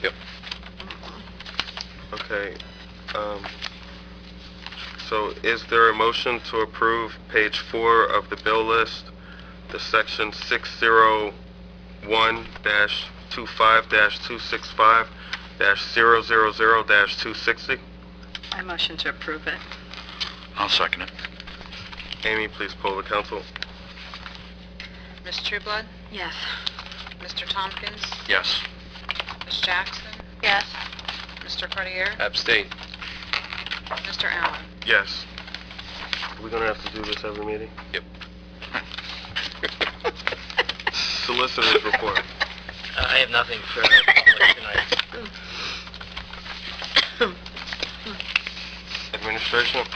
Yep. Okay. So is there a motion to approve page 4 of the bill list, the section 601-25-265-000-260? I motion to approve it. I'll second it. Amy, please poll the council. Ms. Trueblood? Yes. Mr. Tompkins? Yes. Ms. Jackson? Yes. Mr. Cartier? Abstain. Mr. Allen? Yes. Are we going to have to do this every meeting? Yep. Solicitor's report. I have nothing for tonight. Administration.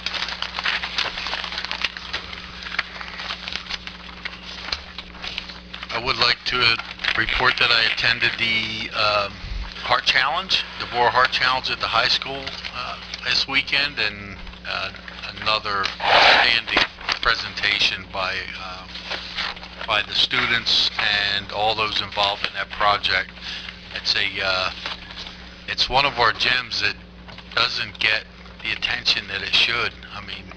I would like to report that I attended the Heart Challenge, the Boer Heart Challenge at the high school this weekend, and another outstanding presentation by the students and all those involved in that project. It's one of our gyms that doesn't get the attention that it should. I mean,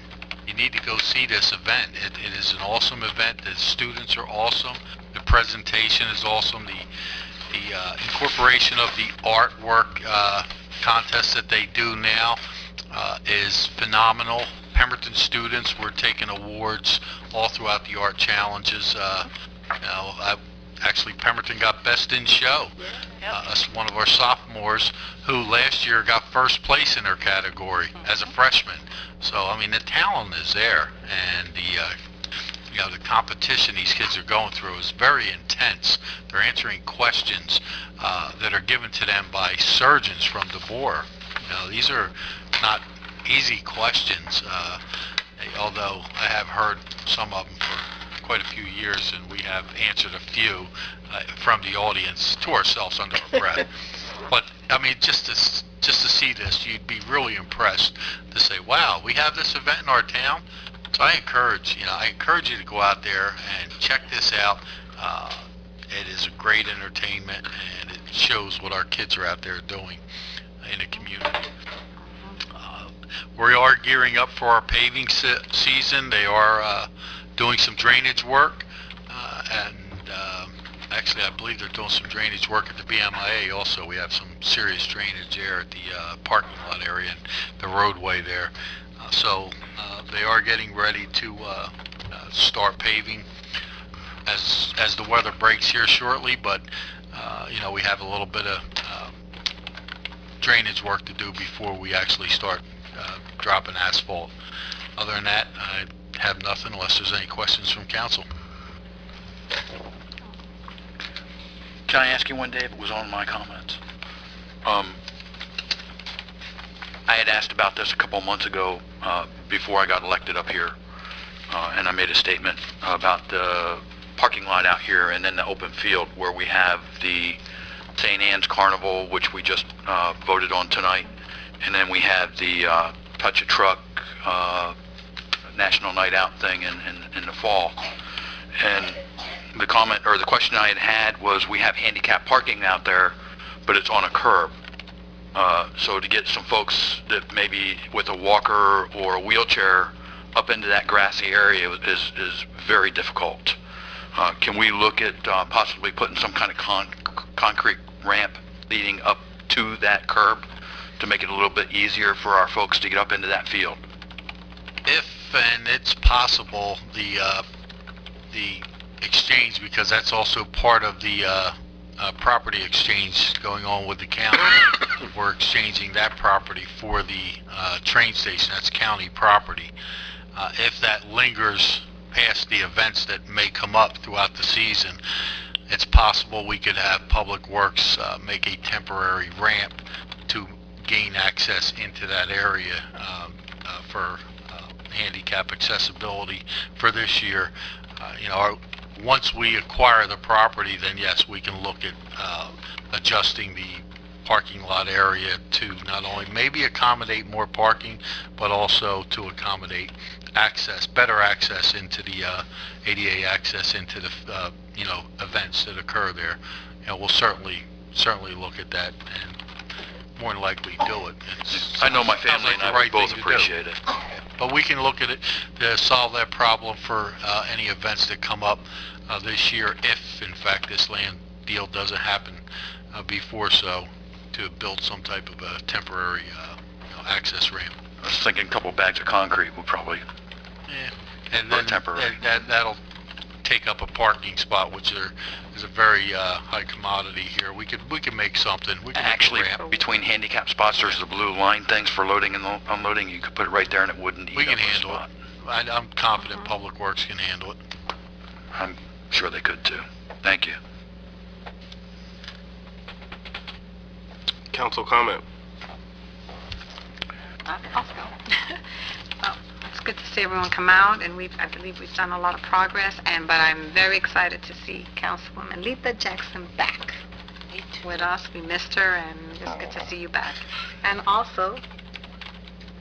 you need to go see this event. It is an awesome event. The students are awesome. The presentation is awesome. The incorporation of the artwork contest that they do now is phenomenal. Pemberton students were taking awards all throughout the art challenges. Actually, Pemberton got best in show. That's one of our sophomores who last year got first place in her category as a freshman. So, I mean, the talent is there, and the competition these kids are going through is very intense. They're answering questions that are given to them by surgeons from the Boer. These are not easy questions, although I have heard some of them for quite a few years, and we have answered a few from the audience to ourselves under our breath. But I mean, just to see this, you'd be really impressed to say, "Wow, we have this event in our town." So I encourage you to go out there and check this out. It is a great entertainment, and it shows what our kids are out there doing in the community. We are gearing up for our paving season. They are doing some drainage work, and actually I believe they're doing some drainage work at the BMIA also. We have some serious drainage there at the parking lot area and the roadway there. So they are getting ready to start paving as the weather breaks here shortly, but we have a little bit of drainage work to do before we actually start dropping asphalt. Other than that, I have nothing unless there's any questions from council. Can I ask you one, Dave? It was on my comments. I had asked about this a couple months ago before I got elected up here, and I made a statement about the parking lot out here and then the open field where we have the St. Anne's Carnival, which we just voted on tonight, and then we have the Touch a Truck National Night Out thing in the fall. And the comment or the question I had was, we have handicap parking out there, but it's on a curb. So to get some folks that maybe with a walker or a wheelchair up into that grassy area is very difficult. Can we look at possibly putting some kind of concrete ramp leading up to that curb to make it a little bit easier for our folks to get up into that field? If and it's possible, the exchange, because that's also part of the property exchange going on with the county. We're exchanging that property for the train station. That's county property. If that lingers past the events that may come up throughout the season, it's possible we could have Public Works make a temporary ramp to gain access into that area for handicap accessibility for this year. Once we acquire the property, then yes, we can look at adjusting the parking lot area to not only maybe accommodate more parking, but also to accommodate better access into the ADA access into the events that occur there. We'll certainly certainly look at that and more than likely do it. I know my Sounds family like and the I right would both thing to do. appreciate it. But we can look at it to solve that problem for any events that come up this year, if in fact this land deal doesn't happen before so, to build some type of a temporary access ramp. I was thinking a couple bags of concrete would probably, And Or then temporary. that'll take up a parking spot, which is a very high commodity here. We could make something. We could actually, make a ramp. between handicap spots, there's the blue line things for loading and unloading. You could put it right there and it wouldn't eat We up can the handle spot. it. I'm confident Public Works can handle it. I'm sure they could too. Thank you. Council comment. I'll go. Well, it's good to see everyone come out, and I believe we've done a lot of progress, but I'm very excited to see Councilwoman Letha Jackson back with us. We missed her, and it's good to see you back. And also,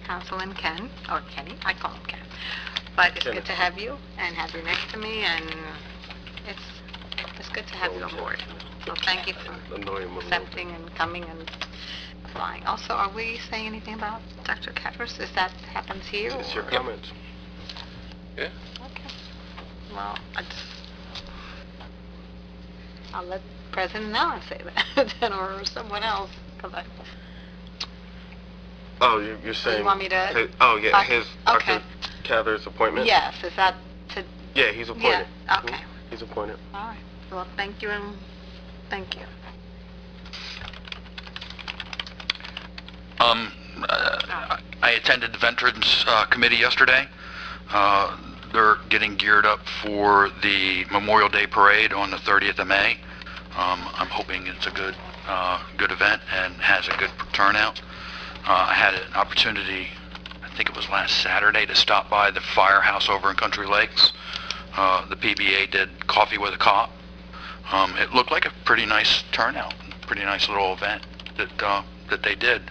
Councilman Ken, or Kenny, I call him Ken. But it's good to have you, and have you next to me, and it's good to have you on board. So thank you for Annoy him a little bit. accepting and coming and flying. Also, are we saying anything about Dr. Cappers? Is that happens here? It's your or- comment. Yeah. Okay. Well, I'll let President Allen say that, then, or someone else, because Oh, you're saying... want me to- his, okay. Dr. Cather's appointment? yes, is that to, Yeah, he's appointed. yeah, okay. He's appointed. All right. Well, thank you, and thank you. I attended the Veterans Committee yesterday. They're getting geared up for the Memorial Day Parade on the 30th of May. I'm hoping it's a good event and has a good turnout. I had an opportunity, I think it was last Saturday, to stop by the firehouse over in Country Lakes. The PBA did Coffee with a Cop. It looked like a pretty nice turnout, pretty nice little event that they did.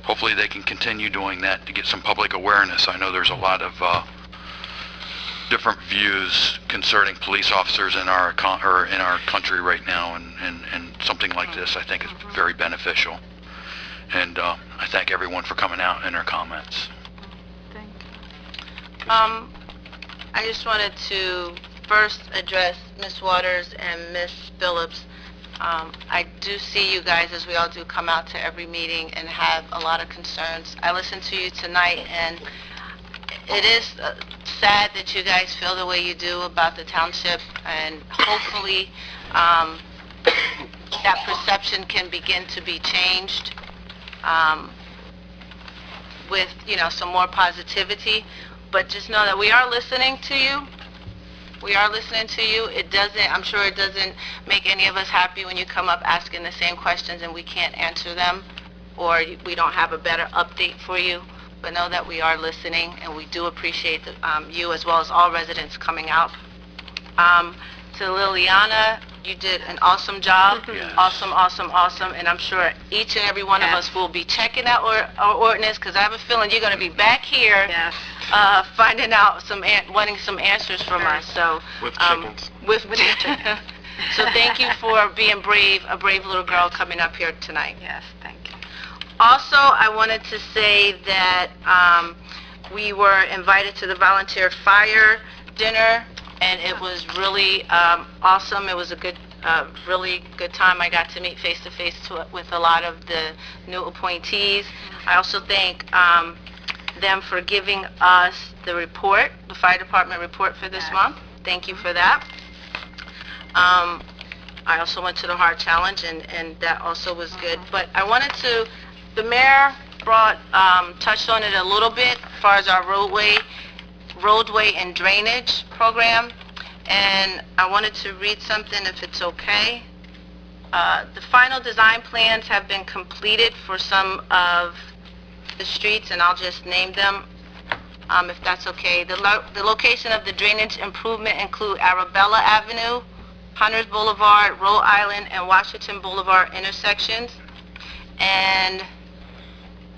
Hopefully they can continue doing that to get some public awareness. I know there's a lot of different views concerning police officers in our country right now, and something like this I think is very beneficial. And I thank everyone for coming out in their comments. Thank you. I just wanted to first address Ms. Waters and Ms. Phillips. I do see you guys, as we all do, come out to every meeting and have a lot of concerns. I listened to you tonight, and it is sad that you guys feel the way you do about the township, and hopefully that perception can begin to be changed with, some more positivity. But just know that we are listening to you. We are listening to you. I'm sure it doesn't make any of us happy when you come up asking the same questions and we can't answer them, or we don't have a better update for you. But know that we are listening, and we do appreciate you as well as all residents coming out. To Liliana, you did an awesome job. Yes. Awesome, awesome, awesome. And I'm sure each and every one of us will be checking out our ordinance, because I have a feeling you're going to be back here Yes. finding out wanting some answers from us. So With chickens. So thank you for being brave, a brave little girl coming up here tonight. Yes, thank you. Also, I wanted to say that we were invited to the volunteer fire dinner, and it was really awesome. It was a good, really good time. I got to meet face-to-face with a lot of the new appointees. I also thank them for giving us the report, the fire department report for this Yes. month. Thank you for that. I also went to the Heart Challenge, and that also was good. But I wanted to, the mayor touched on it a little bit as far as our roadway and drainage program, and I wanted to read something if it's okay. The final design plans have been completed for some of the streets, and I'll just name them if that's okay. The location of the drainage improvement include Arabella Avenue, Hunters Boulevard, Rhode Island, and Washington Boulevard intersections. And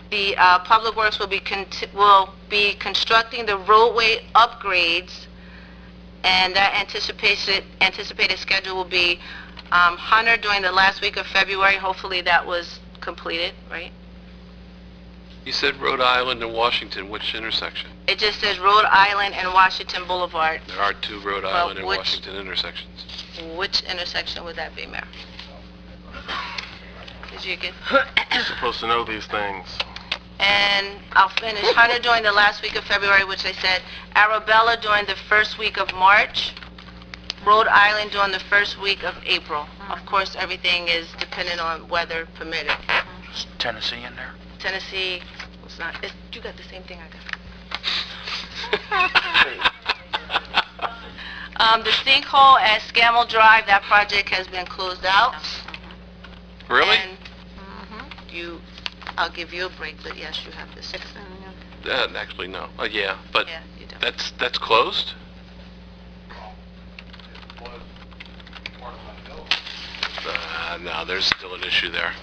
the Public Works will be constructing the roadway upgrades, and that anticipated schedule will be Hunter during the last week of February. Hopefully that was completed, right? You said Rhode Island and Washington, which intersection? It just says Rhode Island and Washington Boulevard. There are two Rhode Well, Island and which- Washington intersections. Which intersection would that be, Mayor? Did you get? You're supposed to know these things. And I'll finish. Hunter during the last week of February, which I said. Arabella during the first week of March. Rhode Island during the first week of April. Of course, everything is dependent on weather permitted. Is Tennessee in there? Tennessee was not, you got the same thing I got. The sinkhole at Scammell Drive, that project has been closed out. Really? And I'll give you a break, but yes, you have this. Actually, no. Yeah, but Yeah, you do. that's closed? No, there's still an issue there.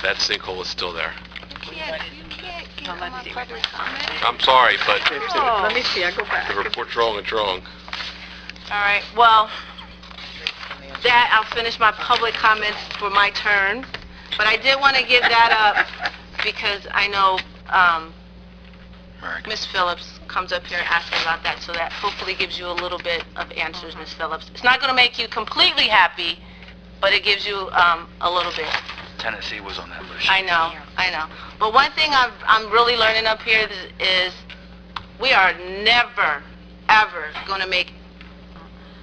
That sinkhole is still there. You can't get on my public comment. I'm sorry, but Let me see, I go back. the report's wrong, it's wrong. All right, well, that, I'll finish my public comments for my turn, but I did want to give that up because I know American. Ms. Phillips comes up here asking about that, so that hopefully gives you a little bit of answers, Ms. Phillips. It's not going to make you completely happy, but it gives you a little bit. Tennessee was on that list. I know. But one thing I'm really learning up here is we are never, ever going to make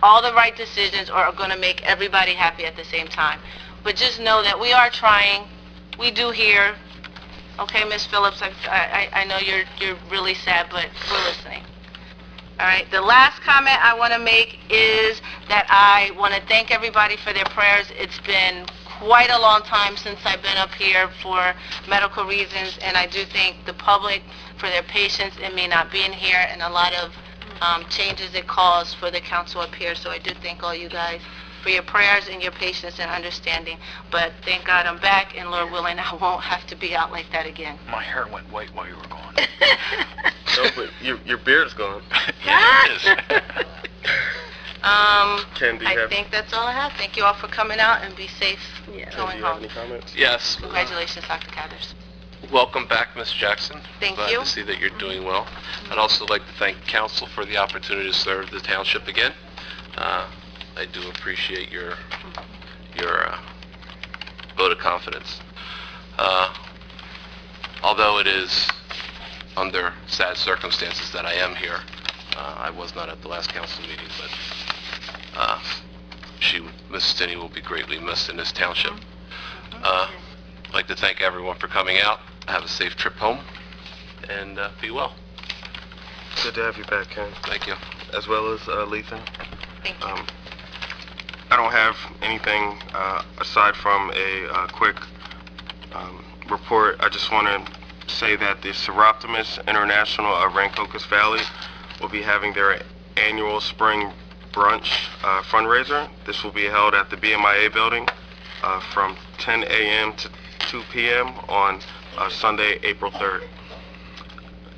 all the right decisions or are going to make everybody happy at the same time. But just know that we are trying. We do hear. Okay, Ms. Phillips, I know you're really sad, but we're listening. All right, the last comment I want to make is that I want to thank everybody for their prayers. It's been quite a long time since I've been up here for medical reasons, and I do thank the public for their patience in me not being here and a lot of changes it caused for the council up here. So I do thank all you guys for your prayers and your patience and understanding. But thank God I'm back, and Lord willing, I won't have to be out like that again. My hair went white while you were gone. No, but your beard's gone. Yeah, it is. Ken, do you I have, think that's all I have. Thank you all for coming out, and be safe do going you have home. any comments? Yes. Congratulations, Dr. Cathers. Welcome back, Ms. Jackson. Thank Glad you. to see that you're doing well. I'd also like to thank council for the opportunity to serve the township again. I do appreciate your vote of confidence. Although it is under sad circumstances that I am here, I was not at the last council meeting, but Ms. Stinney will be greatly missed in this township. I'd like to thank everyone for coming out. Have a safe trip home, and be well. Good to have you back, Ken. Thank you. As well as Letha. Thank you. I don't have anything aside from a quick report. I just want to say that the Seroptimus International of Rancocas Valley will be having their annual spring brunch fundraiser. This will be held at the BMIA building from 10 a.m. to 2 p.m. on Sunday, April 3rd.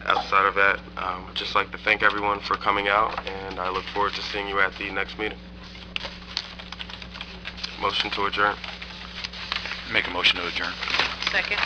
Outside of that, I'd just like to thank everyone for coming out, and I look forward to seeing you at the next meeting. Motion to adjourn. Make a motion to adjourn. Second.